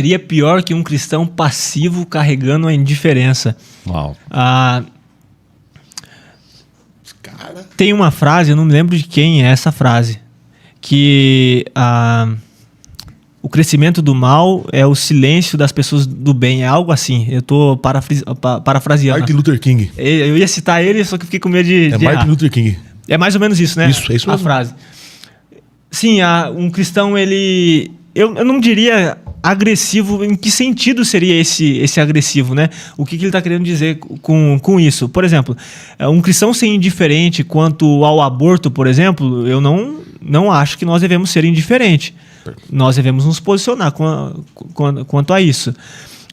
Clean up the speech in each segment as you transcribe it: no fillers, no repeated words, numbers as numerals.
seria pior que um cristão passivo carregando a indiferença. Uau. Tem uma frase, eu não me lembro de quem é essa frase, que o crescimento do mal é o silêncio das pessoas do bem. É algo assim. Eu tô parafraseando. Martin Luther King. Eu ia citar ele, só que fiquei com medo de Martin errar. Luther King. É mais ou menos isso, né? Isso a mesmo. frase. Sim, um cristão, ele... Eu não diria agressivo. Em que sentido seria esse agressivo, né? O que ele está querendo dizer com isso? Por exemplo, um cristão ser indiferente quanto ao aborto, por exemplo, eu não acho que nós devemos ser indiferentes. Nós devemos nos posicionar quanto a isso.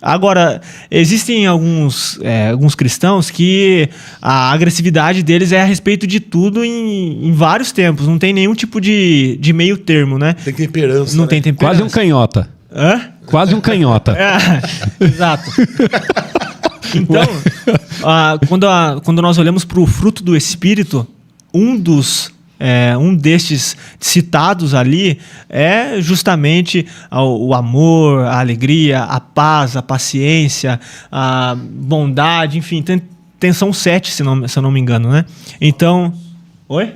Agora, existem alguns cristãos que a agressividade deles é a respeito de tudo em vários tempos. Não tem nenhum tipo de meio termo, né? Tem temperança. Não tem temperança. Quase um canhota. Hã? Quase um canhota. Exato. Então, quando nós olhamos para o fruto do Espírito, um destes citados ali é justamente o amor, a alegria, a paz, a paciência, a bondade, enfim, são 7, se eu não me engano, né? Então... Oi?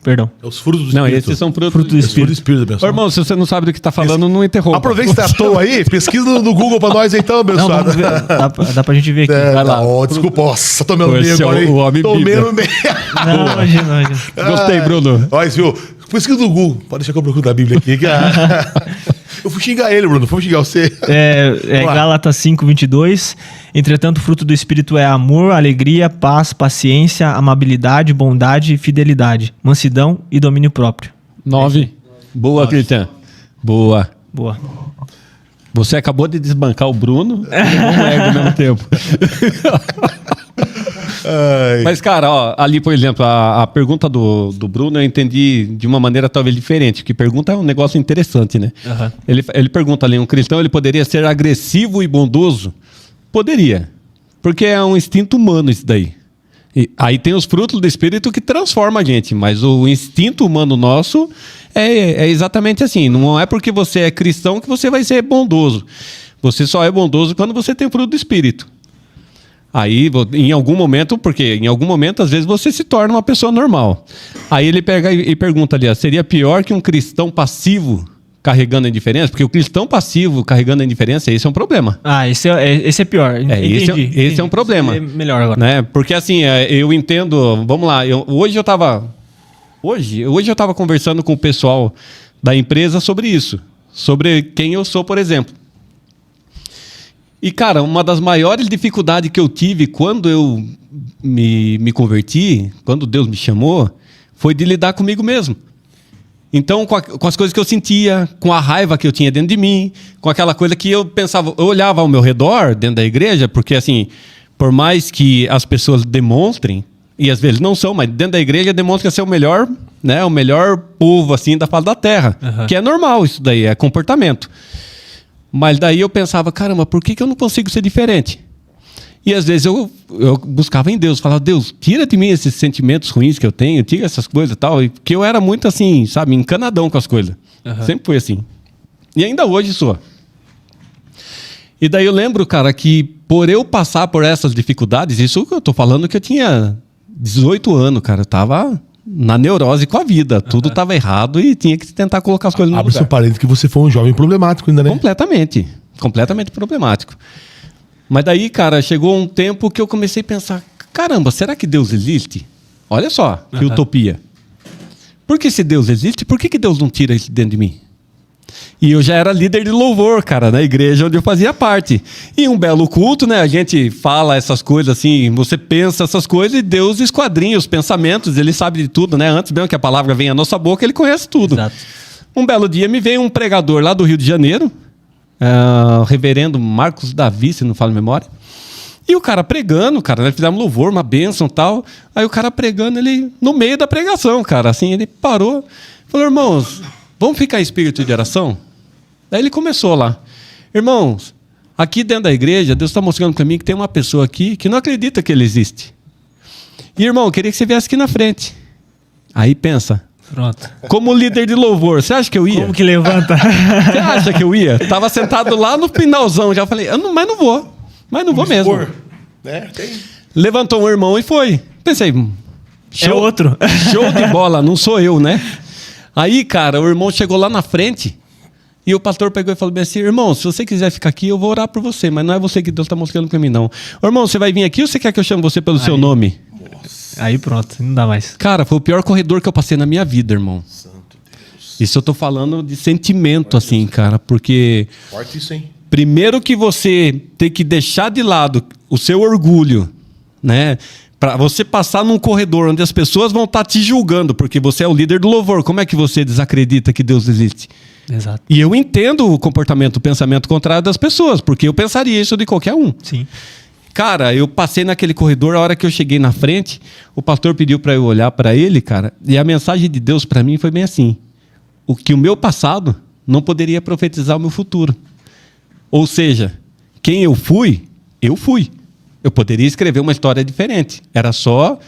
Perdão. É os frutos do Não, Espírito. esses são frutos Fruto do do Espírito. Espírito, Ô, abençoado. irmão, se você não sabe do que tá falando, não interrompa. Aproveita que você tá à toa aí, pesquisa no Google pra nós então, Não, abençoado. vamos ver. Dá pra gente ver aqui. Vai lá. Desculpa, nossa, tomei no Esse meio é agora, hein? o homem Tomei Bíblia. no meio. Não, imagina. Gostei, Bruno. Olha, viu? Pesquisa no Google. Pode deixar que eu procuro da Bíblia aqui. Eu fui xingar ele, Bruno. Fui xingar você. Vamos lá. Gálatas 5:22. Entretanto, o fruto do Espírito é amor, alegria, paz, paciência, amabilidade, bondade, fidelidade, mansidão e domínio próprio. 9. Boa, Cristian. Boa. Boa. Você acabou de desbancar o Bruno e um ego ao mesmo tempo. Ai. Mas, cara, ó, ali, por exemplo, a pergunta do Bruno eu entendi de uma maneira talvez diferente, porque pergunta é um negócio interessante, né? Uhum. Ele pergunta ali, um cristão ele poderia ser agressivo e bondoso? Poderia, porque é um instinto humano isso daí. E aí tem os frutos do Espírito que transformam a gente, mas o instinto humano nosso é exatamente assim. Não é porque você é cristão que você vai ser bondoso. Você só é bondoso quando você tem o fruto do Espírito. Aí, em algum momento, porque em algum momento, às vezes, você se torna uma pessoa normal. Aí ele pega e pergunta ali, ó, seria pior que um cristão passivo carregando a indiferença? Porque o cristão passivo carregando a indiferença, esse é um problema. Esse é pior. Entendi. Esse é um problema. É melhor agora. Né? Porque assim, eu entendo... Vamos lá, hoje eu estava conversando com o pessoal da empresa sobre isso. Sobre quem eu sou, por exemplo. E, cara, uma das maiores dificuldades que eu tive quando eu me converti, quando Deus me chamou, foi de lidar comigo mesmo. Então, com as coisas que eu sentia, com a raiva que eu tinha dentro de mim, com aquela coisa que eu pensava, eu olhava ao meu redor, dentro da igreja, porque, assim, por mais que as pessoas demonstrem, e às vezes não são, mas dentro da igreja demonstra ser o melhor, né, o melhor povo, assim, da face da terra. Uhum. Que é normal isso daí, é comportamento. Mas daí eu pensava, caramba, por que eu não consigo ser diferente? E às vezes eu buscava em Deus, falava, Deus, tira de mim esses sentimentos ruins que eu tenho, tira essas coisas e tal. Porque eu era muito assim, sabe, encanadão com as coisas. Uhum. Sempre fui assim. E ainda hoje sou. E daí eu lembro, cara, que por eu passar por essas dificuldades, isso que eu tô falando que eu tinha 18 anos, cara, eu tava na neurose com a vida. Tudo estava errado e tinha que tentar colocar as coisas no lugar. Abre seu parênteses que você foi um jovem problemático ainda, né? Completamente problemático. Mas daí, cara, chegou um tempo que eu comecei a pensar, caramba, será que Deus existe? Olha só, que utopia. Porque se Deus existe, por que Deus não tira isso dentro de mim? E eu já era líder de louvor, cara, na igreja onde eu fazia parte. E um belo culto, né? A gente fala essas coisas assim, você pensa essas coisas e Deus esquadrinha os pensamentos, ele sabe de tudo, né? Antes mesmo que a palavra venha à nossa boca, ele conhece tudo. Exato. Um belo dia me veio um pregador lá do Rio de Janeiro, o reverendo Marcos Davi, se não falo memória. E o cara pregando, cara, nós fizemos louvor, uma bênção e tal. Aí o cara pregando, ele, no meio da pregação, cara, assim, ele parou, falou, irmãos, vamos ficar em espírito de oração? Daí ele começou lá. Irmãos, aqui dentro da igreja, Deus está mostrando para mim que tem uma pessoa aqui que não acredita que ele existe. E, irmão, eu queria que você viesse aqui na frente. Aí pensa, Pronto. Como líder de louvor, você acha que eu ia? Como que levanta? Você acha que eu ia? Tava sentado lá no finalzão, já falei, mas não vou. Mas não vou mesmo. Expor, né? Tem. Levantou um irmão e foi. Pensei, É outro. show de bola, não sou eu, né? Aí, cara, o irmão chegou lá na frente e o pastor pegou e falou bem assim, irmão, se você quiser ficar aqui, eu vou orar por você, mas não é você que Deus está mostrando para mim, não. Irmão, você vai vir aqui ou você quer que eu chame você pelo seu nome? Aí pronto, não dá mais. Cara, foi o pior corredor que eu passei na minha vida, irmão. Santo Deus. Isso eu tô falando de sentimento, assim, cara, porque... Forte isso, hein? Primeiro que você tem que deixar de lado o seu orgulho, né? Para você passar num corredor onde as pessoas vão estar te julgando, porque você é o líder do louvor. Como é que você desacredita que Deus existe? Exato. E eu entendo o comportamento, o pensamento contrário das pessoas, porque eu pensaria isso de qualquer um. Sim. Cara, eu passei naquele corredor, a hora que eu cheguei na frente, o pastor pediu para eu olhar para ele, cara, e a mensagem de Deus para mim foi bem assim: o que o meu passado não poderia profetizar o meu futuro. Ou seja, quem eu fui, eu fui. Eu poderia escrever uma história diferente. Era só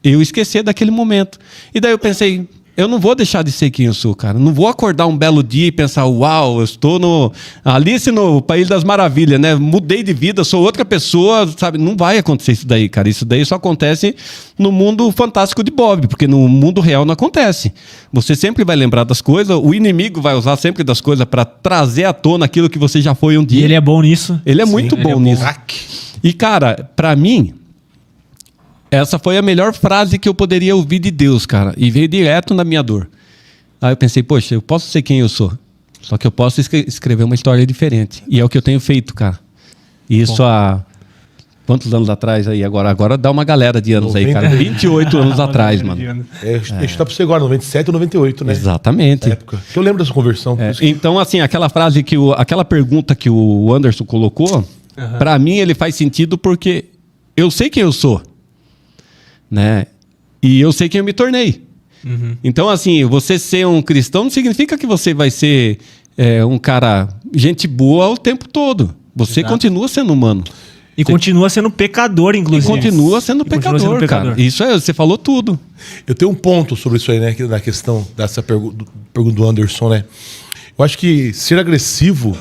eu esquecer daquele momento. E daí eu pensei, eu não vou deixar de ser quem eu sou, cara. Não vou acordar um belo dia e pensar, uau, eu estou no Alice no País das Maravilhas, né? Mudei de vida, sou outra pessoa, sabe? Não vai acontecer isso daí, cara. Isso daí só acontece no mundo fantástico de Bob, porque no mundo real não acontece. Você sempre vai lembrar das coisas, o inimigo vai usar sempre das coisas para trazer à tona aquilo que você já foi um dia. E ele é bom nisso. Ele é muito bom nisso. E, cara, pra mim, essa foi a melhor frase que eu poderia ouvir de Deus, cara. E veio direto na minha dor. Aí eu pensei, poxa, eu posso ser quem eu sou. Só que eu posso escrever uma história diferente. E é o que eu tenho feito, cara. E isso há... Quantos anos atrás aí? Agora dá uma galera de anos aí, cara. 28 anos atrás, mano. A gente tá pra você agora, 97 ou 98, né? Exatamente. Época. Eu lembro dessa conversão. Então, assim, aquela frase aquela pergunta que o Anderson colocou, pra mim ele faz sentido porque eu sei quem eu sou, né? E eu sei quem eu me tornei. Então, assim, você ser um cristão não significa que você vai ser um cara gente boa o tempo todo. Você continua sendo humano. E continua sendo pecador, inclusive. Continua sendo pecador, cara. Isso você falou tudo. Eu tenho um ponto sobre isso aí, né? Na questão dessa pergunta do Anderson, né? Eu acho que ser agressivo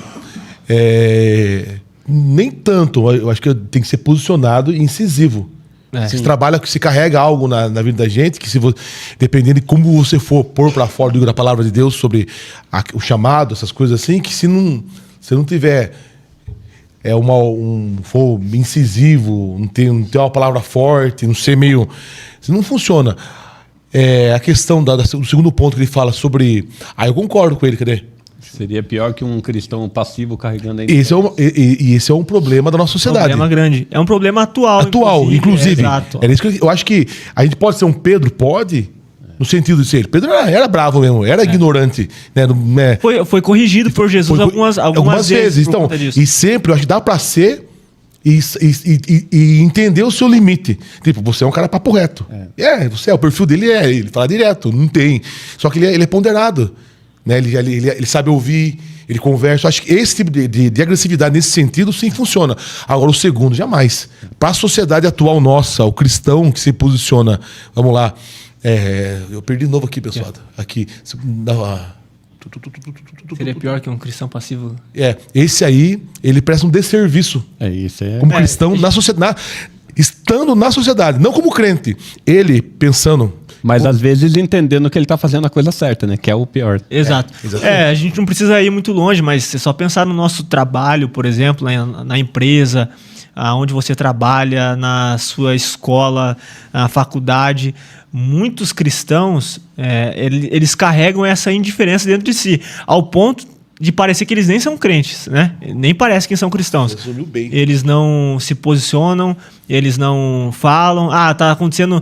nem tanto. Eu acho que tem que ser posicionado e incisivo. Se trabalha, se carrega algo na vida da gente, que dependendo de como você for pôr para fora da palavra de Deus sobre o chamado, essas coisas assim, que se não tiver for incisivo, não ter uma palavra forte, não ser meio... Não funciona. A questão do segundo ponto que ele fala sobre... eu concordo com ele, cadê? Seria pior que um cristão passivo carregando... Esse é um problema da nossa sociedade. É um problema grande. É um problema atual. Inclusive. Exato. Era isso que eu acho que a gente pode ser um Pedro, pode... No sentido de ser. Pedro era bravo mesmo, era ignorante. Né? Foi corrigido por Jesus algumas vezes. Então, e sempre, eu acho que dá pra ser e entender o seu limite. Tipo, você é um cara papo reto. O perfil dele ele fala direto, não tem. Só que ele é ponderado. Né? Ele sabe ouvir, ele conversa. Eu acho que esse tipo de agressividade nesse sentido sim funciona. Agora, o segundo, jamais. Para a sociedade atual nossa, o cristão que se posiciona, vamos lá. Eu perdi de novo aqui, pessoal. Aqui. Seria pior que um cristão passivo. Esse aí, ele presta um desserviço. Como cristão na sociedade. Estando na sociedade, não como crente. Ele pensando. Mas às vezes entendendo que ele está fazendo a coisa certa, né? Que é o pior. Exato. A gente não precisa ir muito longe, mas se só pensar no nosso trabalho, por exemplo, na empresa, onde você trabalha, na sua escola, na faculdade, muitos cristãos, eles carregam essa indiferença dentro de si, ao ponto de parecer que eles nem são crentes, né? Nem parece que são cristãos. Eles não se posicionam, eles não falam, tá acontecendo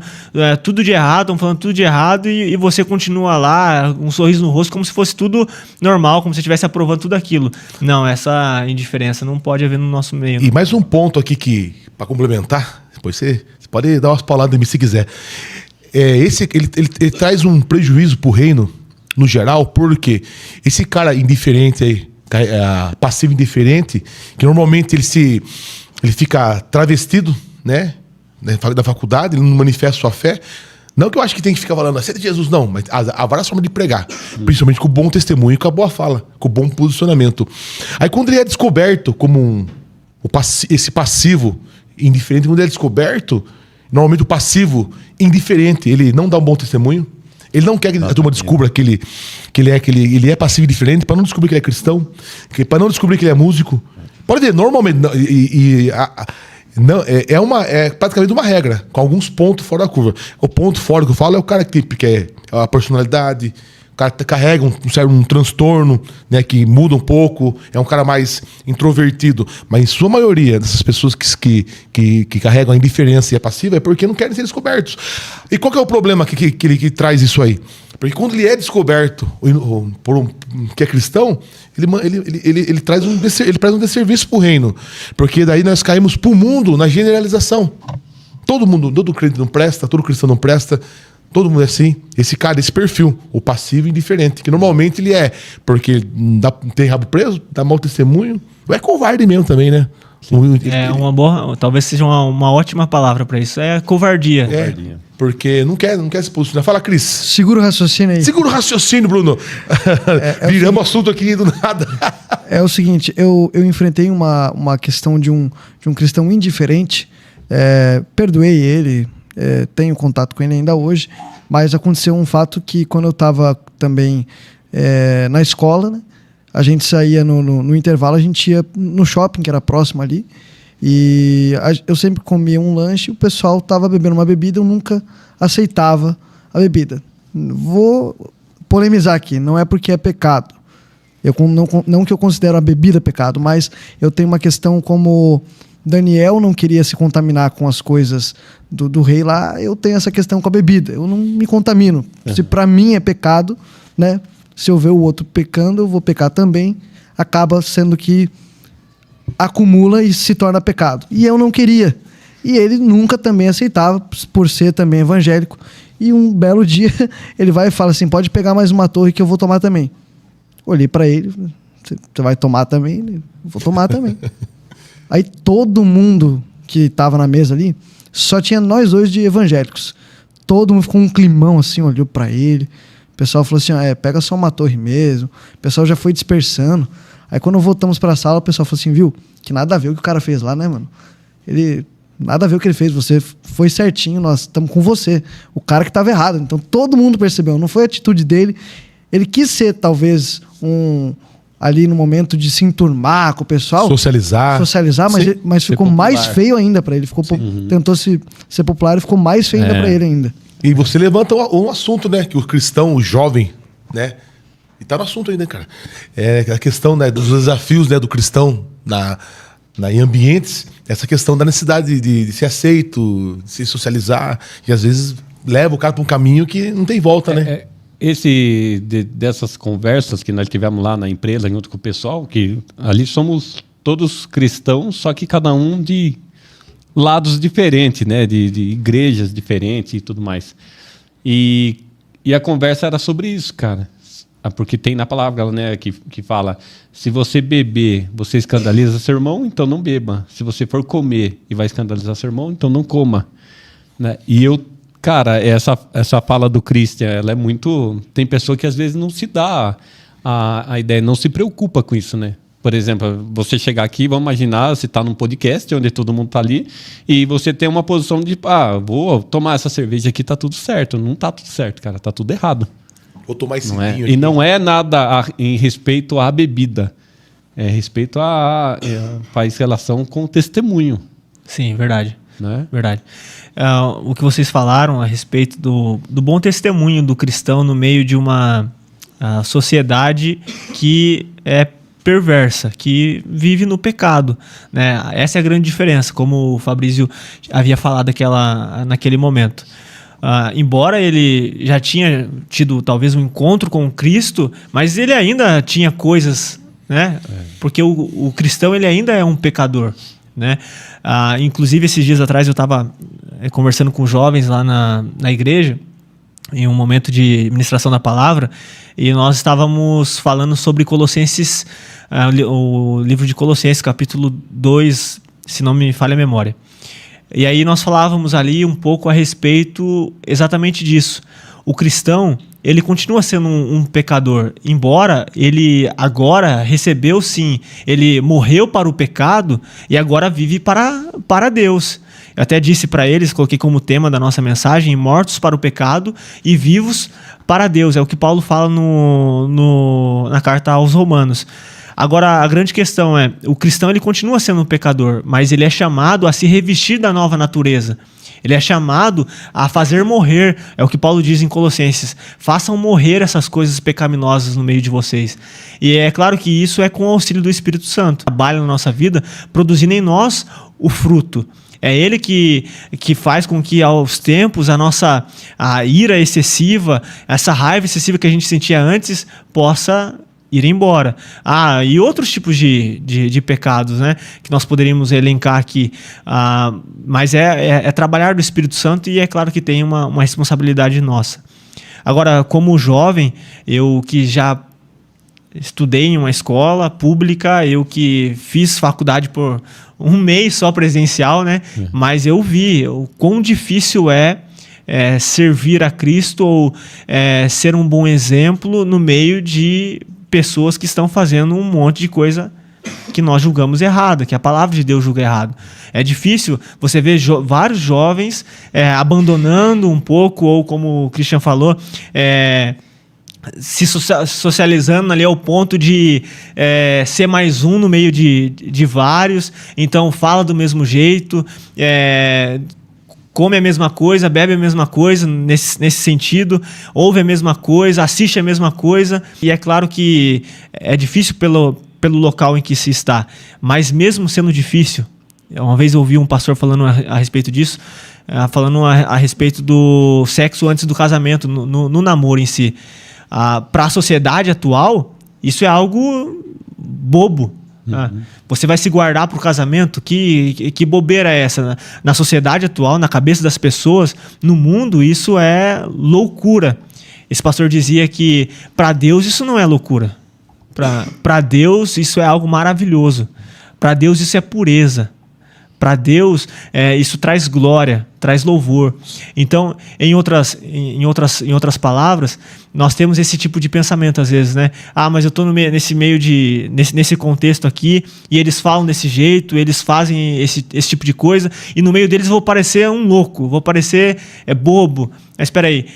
tudo de errado, estão falando tudo de errado, e você continua lá, um sorriso no rosto, como se fosse tudo normal, como se estivesse aprovando tudo aquilo. Não, essa indiferença não pode haver no nosso meio. E mais um ponto aqui que, para complementar, depois você pode dar umas pauladas em mim se quiser. Ele traz um prejuízo pro reino, no geral, porque esse cara indiferente aí, passivo indiferente, que normalmente ele fica travestido, né? Da faculdade, ele não manifesta sua fé. Não que eu acho que tem que ficar falando, aceita Jesus, não, mas há várias formas de pregar. Principalmente com o bom testemunho e com a boa fala, com o bom posicionamento. Aí quando ele é descoberto como esse passivo indiferente, quando ele é descoberto, normalmente o passivo indiferente, ele não dá um bom testemunho. Ele não quer que a turma descubra que ele é passivo e indiferente, para não descobrir que ele é cristão, para não descobrir que ele é músico. Pode ver, normalmente... Não, é praticamente uma regra, com alguns pontos fora da curva. O ponto fora que eu falo é o cara que é a personalidade, o cara que carrega um transtorno, né, que muda um pouco, é um cara mais introvertido. Mas em sua maioria dessas pessoas que carregam a indiferença e a passiva é porque não querem ser descobertos. E qual que é o problema que traz isso aí? Porque quando ele é descoberto que é cristão, ele traz um desserviço para o reino. Porque daí nós caímos para o mundo na generalização. Todo crente não presta, todo cristão não presta, todo mundo é assim. Esse cara, esse perfil, o passivo e indiferente, que normalmente ele é porque tem rabo preso, dá mau testemunho, ou é covarde mesmo também, né? Uma boa, talvez seja uma ótima palavra para isso. É covardia. Porque não quer se posicionar. Fala, Cris. Segura o raciocínio aí. Segura o raciocínio, Bruno. Viramos assunto aqui do nada. É o seguinte, eu enfrentei uma questão de um cristão indiferente. Perdoei ele, tenho contato com ele ainda hoje, mas aconteceu um fato que quando eu estava também na escola, né, a gente saía no intervalo, a gente ia no shopping, que era próximo ali, e eu sempre comia um lanche, o pessoal estava bebendo uma bebida, eu nunca aceitava a bebida. Vou polemizar aqui, não é porque é pecado. Não que eu considero a bebida pecado, mas eu tenho uma questão como Daniel não queria se contaminar com as coisas do rei lá, eu tenho essa questão com a bebida. Eu não me contamino. Se para mim é pecado, né? Se eu ver o outro pecando, eu vou pecar também. Acaba sendo que acumula e se torna pecado. E eu não queria. E ele nunca também aceitava, por ser também evangélico. E um belo dia, ele vai e fala assim, pode pegar mais uma torre que eu vou tomar também. Olhei para ele, você vai tomar também? Eu vou tomar também. Aí todo mundo que estava na mesa ali, só tinha nós dois de evangélicos. Todo mundo ficou um climão assim, olhou para ele. O pessoal falou assim, pega só uma torre mesmo. O pessoal já foi dispersando. Aí quando voltamos para a sala, o pessoal falou assim, viu, que nada a ver o que o cara fez lá, né, mano? Nada a ver o que ele fez, você foi certinho, nós estamos com você. O cara que estava errado. Então todo mundo percebeu, não foi a atitude dele. Ele quis ser, talvez, ali no momento de se enturmar com o pessoal. Socializar, mas ficou mais feio ainda para ele. Tentou ser popular e ficou mais feio ainda para ele ainda. E você levanta um assunto, né? Que o cristão, o jovem, né? E tá no assunto ainda, cara. É a questão, né, dos desafios, né, do cristão em ambientes. Essa questão da necessidade de ser aceito, de se socializar. E às vezes leva o cara para um caminho que não tem volta, né? Dessas conversas que nós tivemos lá na empresa, junto com o pessoal, que ali somos todos cristãos, só que cada um de lados diferentes, né? De igrejas diferentes e tudo mais. E a conversa era sobre isso, cara. Porque tem na palavra, né, que fala, se você beber, você escandaliza seu irmão, então não beba. Se você for comer e vai escandalizar seu irmão, então não coma. Né? E cara, essa fala do Christian, ela é muito... Tem pessoa que às vezes não se dá a ideia, não se preocupa com isso, né? Por exemplo, você chegar aqui, vamos imaginar, você está num podcast onde todo mundo está ali e você tem uma posição de, vou tomar essa cerveja aqui, tá tudo certo. Não tá tudo certo, cara, tá tudo errado. Vou tomar esse vinho. E não é nada em respeito à bebida. É respeito faz relação com o testemunho. Sim, verdade. Né? Verdade. O que vocês falaram a respeito do bom testemunho do cristão no meio de uma sociedade que é perversa, que vive no pecado, né? Essa é a grande diferença, como o Fabrício havia falado naquele momento. Embora ele já tinha tido talvez um encontro com Cristo, mas ele ainda tinha coisas, né? Porque o cristão ele ainda é um pecador, né? Inclusive esses dias atrás eu estava conversando com jovens lá na igreja em um momento de ministração da palavra e nós estávamos falando sobre Colossenses, o livro de Colossenses, capítulo 2, se não me falha a memória. E aí nós falávamos ali um pouco a respeito exatamente disso. O cristão, ele continua sendo um pecador, embora ele agora recebeu sim, ele morreu para o pecado e agora vive para Deus. Eu até disse para eles, coloquei como tema da nossa mensagem, mortos para o pecado e vivos para Deus. É o que Paulo fala na carta aos Romanos. Agora, a grande questão é, o cristão ele continua sendo um pecador, mas ele é chamado a se revestir da nova natureza. Ele é chamado a fazer morrer, é o que Paulo diz em Colossenses, façam morrer essas coisas pecaminosas no meio de vocês. E é claro que isso é com o auxílio do Espírito Santo. Trabalha na nossa vida, produzindo em nós o fruto. É ele que faz com que aos tempos a ira excessiva, essa raiva excessiva que a gente sentia antes, possa ir embora. E outros tipos de pecados, né, que nós poderíamos elencar aqui. Mas é trabalhar do Espírito Santo e é claro que tem uma responsabilidade nossa. Agora, como jovem, eu que já estudei em uma escola pública, eu que fiz faculdade por um mês só presencial, né? Mas eu vi o quão difícil é servir a Cristo ou ser um bom exemplo no meio de pessoas que estão fazendo um monte de coisa que nós julgamos errado, que a palavra de Deus julga errado. É difícil você ver vários jovens abandonando um pouco, ou como o Christian falou, se socializando ali ao ponto de ser mais um no meio de vários, então fala do mesmo jeito, come a mesma coisa, bebe a mesma coisa nesse sentido, ouve a mesma coisa, assiste a mesma coisa, e é claro que é difícil pelo local em que se está, mas mesmo sendo difícil, uma vez eu ouvi um pastor falando a respeito disso, falando a respeito do sexo antes do casamento, no namoro em si. Para a sociedade atual, isso é algo bobo. Você vai se guardar para o casamento? Que bobeira é essa? Na sociedade atual, na cabeça das pessoas, no mundo, isso é loucura. Esse pastor dizia que para Deus isso não é loucura. Para Deus isso é algo maravilhoso. Para Deus isso é pureza. Para Deus, isso traz glória, traz louvor. Então, em outras palavras, nós temos esse tipo de pensamento às vezes, né? Mas eu estou nesse contexto aqui, e eles falam desse jeito, eles fazem esse tipo de coisa, e no meio deles eu vou parecer um louco, vou parecer bobo. Mas espera aí.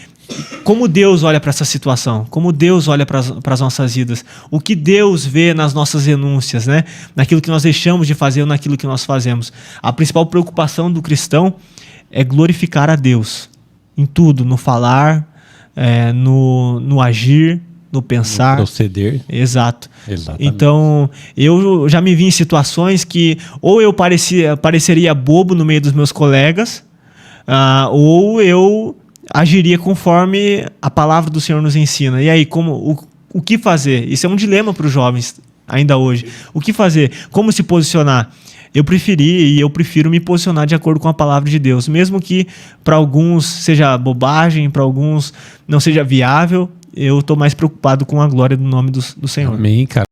Como Deus olha para essa situação? Como Deus olha para as nossas vidas? O que Deus vê nas nossas renúncias, né? Naquilo que nós deixamos de fazer ou naquilo que nós fazemos? A principal preocupação do cristão é glorificar a Deus em tudo, no falar, no agir, no pensar. No proceder. Exato. Exatamente. Então, eu já me vi em situações que ou eu pareceria bobo no meio dos meus colegas, ou eu agiria conforme a palavra do Senhor nos ensina. E aí, o que fazer? Isso é um dilema para os jovens ainda hoje. O que fazer? Como se posicionar? Eu prefiro me posicionar de acordo com a palavra de Deus, mesmo que para alguns seja bobagem, para alguns não seja viável. Eu estou mais preocupado com a glória do nome do Senhor. Amém, cara.